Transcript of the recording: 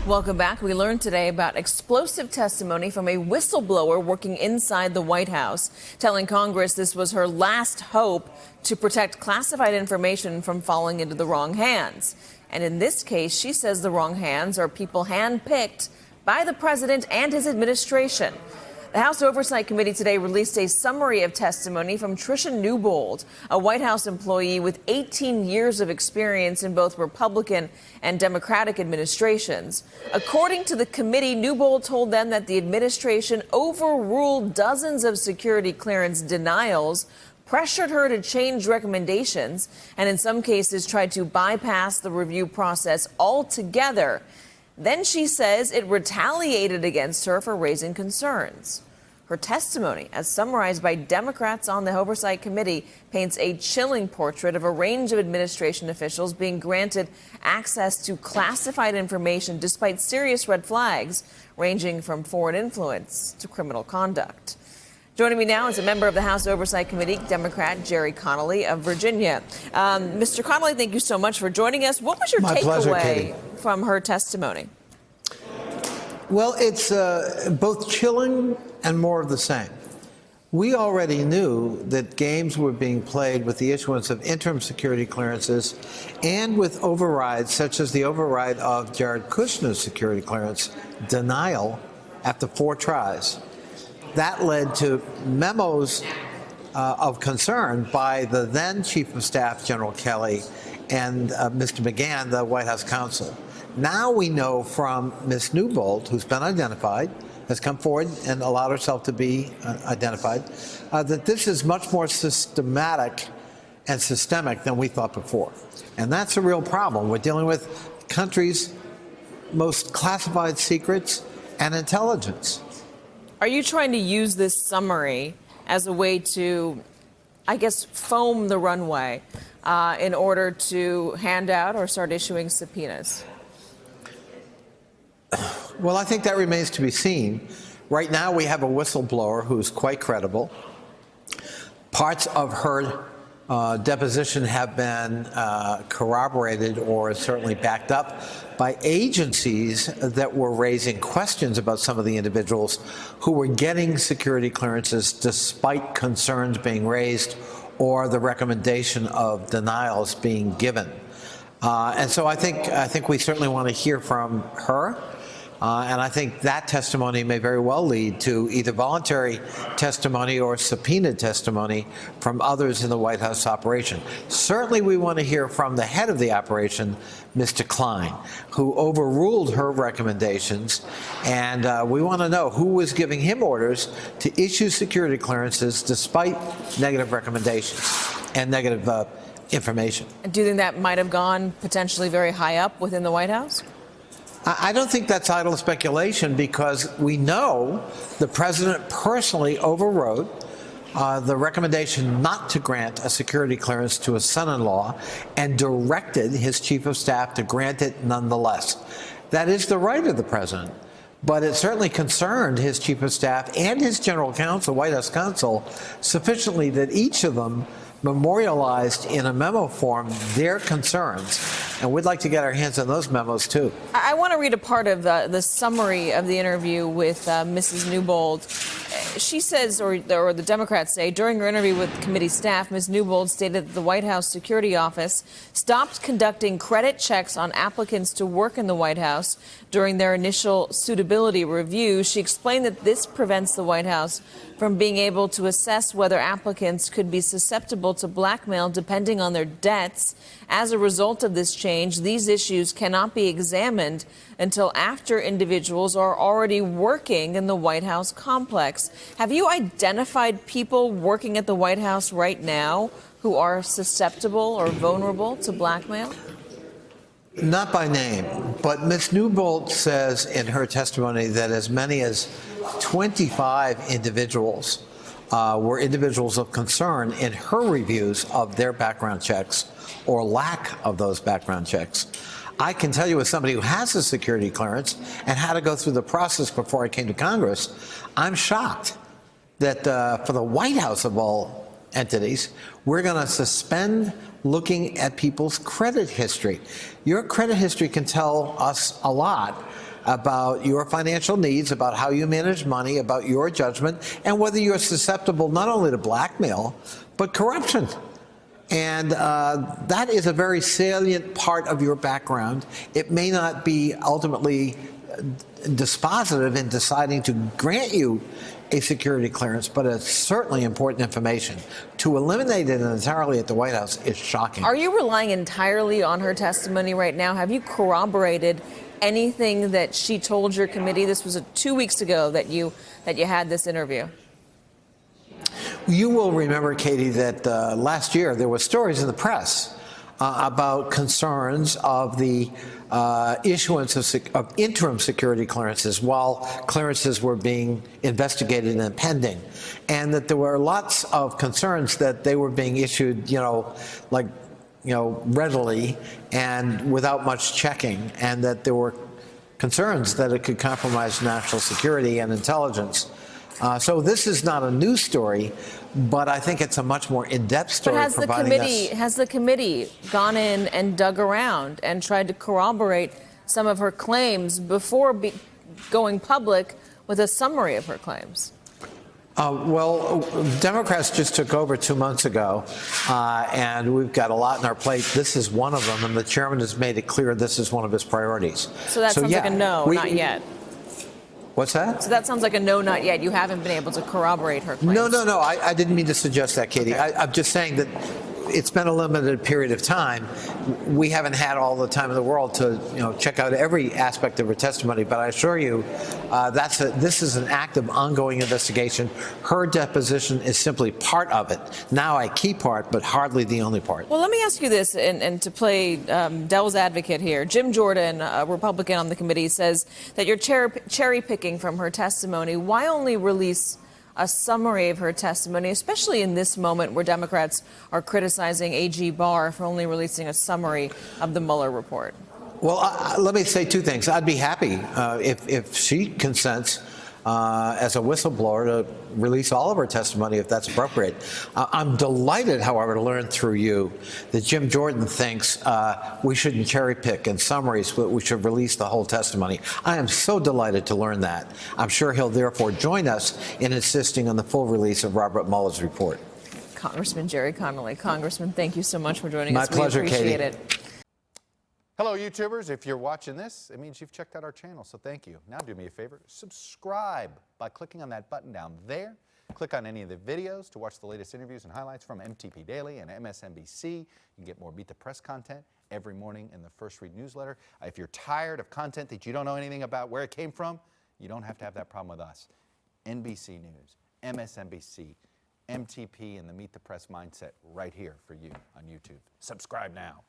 Welcome back. We learned today about explosive testimony from a whistleblower working inside the White House, telling Congress this was her last hope to protect classified information from falling into the wrong hands. And in this case, she says the wrong hands are people handpicked by the president and his administration. The House Oversight Committee today released a summary of testimony from Tricia Newbold, a White House employee with 18 years of experience in both Republican and Democratic administrations. According to the committee, Newbold told them that the administration overruled dozens of security clearance denials, pressured her to change recommendations, and in some cases tried to bypass the review process altogether. Then she says it retaliated against her for raising concerns. Her testimony, as summarized by Democrats on the Oversight Committee, paints a chilling portrait of a range of administration officials being granted access to classified information despite serious red flags, ranging from foreign influence to criminal conduct. Joining me now is a member of the House Oversight Committee, Democrat Gerry Connolly of Virginia. Mr. Connolly, thank you so much for joining us. What was your takeaway from her testimony? Well, it's both chilling and more of the same. We already knew that games were being played with the issuance of interim security clearances and with overrides, such as the override of Jared Kushner's security clearance denial after 4 tries. That led to memos of concern by the then Chief of Staff, General Kelly, and Mr. McGahn, the White House counsel. Now we know from Ms. Newbold, who's been identified, has come forward and allowed herself to be identified, that this is much more systematic and systemic than we thought before. And that's a real problem. We're dealing with country's most classified secrets and intelligence. Are you trying to use this summary as a way to, I guess, foam the runway in order to hand out or start issuing subpoenas? Well, I think that remains to be seen. Right now, we have a whistleblower who's quite credible. Parts of her deposition have been corroborated or certainly backed up by agencies that were raising questions about some of the individuals who were getting security clearances despite concerns being raised or the recommendation of denials being given. And so I think we certainly want to hear from her. And I think that testimony may very well lead to either voluntary testimony or subpoenaed testimony from others in the White House operation. Certainly we want to hear from the head of the operation, Mr. Klein, who overruled her recommendations. And we want to know who was giving him orders to issue security clearances despite negative recommendations and negative information. Do you think that might have gone potentially very high up within the White House? I don't think that's idle speculation, because we know the president personally overrode the recommendation not to grant a security clearance to his son-in-law and directed his chief of staff to grant it nonetheless. That is the right of the president, but it certainly concerned his chief of staff and his general counsel, White House counsel, sufficiently that each of them memorialized in a memo form their concerns. And we'd like to get our hands on those memos, too. I want to read a part of the summary of the interview with Mrs. Newbold. She says, or the Democrats say, during her interview with committee staff, Ms. Newbold stated that the White House Security Office stopped conducting credit checks on applicants to work in the White House during their initial suitability review. She explained that this prevents the White House from being able to assess whether applicants could be susceptible to blackmail depending on their debts. As a result of this change, these issues cannot be examined until after individuals are already working in the White House complex. Have you identified people working at the White House right now who are susceptible or vulnerable to blackmail? Not by name, but Ms. Newbold says in her testimony that as many as 25 individuals were individuals of concern in her reviews of their background checks or lack of those background checks. I can tell you, as somebody who has a security clearance and had to go through the process before I came to Congress, I'm shocked that for the White House of all entities, we're going to suspend looking at people's credit history. Your credit history can tell us a lot about your financial needs, about how you manage money, about your judgment, and whether you're susceptible not only to blackmail, but corruption. And that is a very salient part of your background. It may not be ultimately dispositive in deciding to grant you a security clearance, but it's certainly important information. To eliminate it entirely at the White House is shocking. Are you relying entirely on her testimony right now? Have you corroborated anything that she told your committee? This was 2 weeks ago that you had this interview. You will remember, Katie, that last year there were stories in the press about concerns of the issuance of interim security clearances while clearances were being investigated and pending, and that there were lots of concerns that they were being issued, readily and without much checking, and that there were concerns that it could compromise national security and intelligence. So this is not a news story, but I think it's a much more in-depth story. But has the committee gone in and dug around and tried to corroborate some of her claims before going public with a summary of her claims? Well, Democrats just took over 2 months ago, and we've got a lot on our plate. This is one of them, and the chairman has made it clear this is one of his priorities. So that sounds like a no, not yet. What's that? So that sounds like a no, not yet. You haven't been able to corroborate her claims. No. I didn't mean to suggest that, Katie. Okay. I'm just saying that it's been a limited period of time. We haven't had all the time in the world to, check out every aspect of her testimony. But I assure you, this is an active, ongoing investigation. Her deposition is simply part of it. Now a key part, but hardly the only part. Well, let me ask you this, and to play devil's advocate here. Jim Jordan, a Republican on the committee, says that you're cherry picking from her testimony. Why only release a summary of her testimony, especially in this moment where Democrats are criticizing AG Barr for only releasing a summary of the Mueller report? Well, let me say two things. I'd be happy if she consents as a whistleblower to release all of her testimony if that's appropriate. I'm delighted, however, to learn through you that Jim Jordan thinks we shouldn't cherry pick in summaries, but we should release the whole testimony. I am so delighted to learn that. I'm sure he'll therefore join us in insisting on the full release of Robert Mueller's report. Congressman Jerry Connolly. Congressman, thank you so much for joining us. My pleasure, we appreciate Katie. it. Hello, YouTubers. If you're watching this, it means you've checked out our channel, so thank you. Now do me a favor, subscribe by clicking on that button down there. Click on any of the videos to watch the latest interviews and highlights from MTP Daily and MSNBC. You can get more Beat the Press content every morning in the First Read newsletter. If you're tired of content that you don't know anything about where it came from, you don't have to have that problem with us. NBC News, MSNBC, MTP, and the Meet the Press mindset right here for you on YouTube. Subscribe now.